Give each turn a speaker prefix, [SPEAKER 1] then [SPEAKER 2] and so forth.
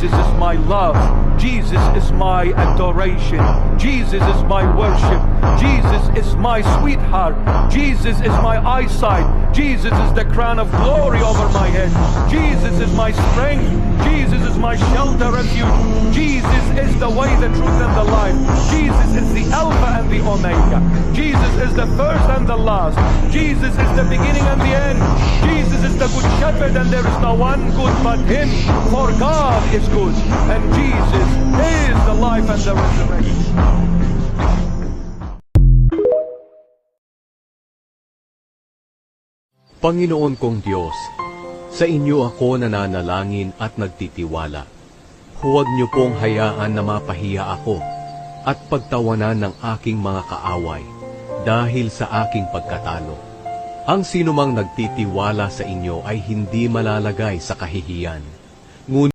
[SPEAKER 1] Jesus is my love. Jesus is my adoration. Jesus is my worship. Jesus is my sweetheart. Jesus is my eyesight. Jesus is the crown of glory over my head. Jesus is my strength. Jesus is my shelter, refuge. Jesus is the way, the truth, and the life. Jesus is the Alpha and the Omega. Jesus is the first and the last. Jesus is the beginning and the end. Jesus is the good shepherd, and there is no one good but him. For God is good, and Jesus is the life and the resurrection.
[SPEAKER 2] Panginoon kong Diyos, sa inyo ako nananalangin at nagtitiwala. Huwag niyo pong hayaan na mapahiya ako at pagtawanan ng aking mga kaaway dahil sa aking pagkatalo. Ang sinumang nagtitiwala sa inyo ay hindi malalagay sa kahihiyan. Ngunit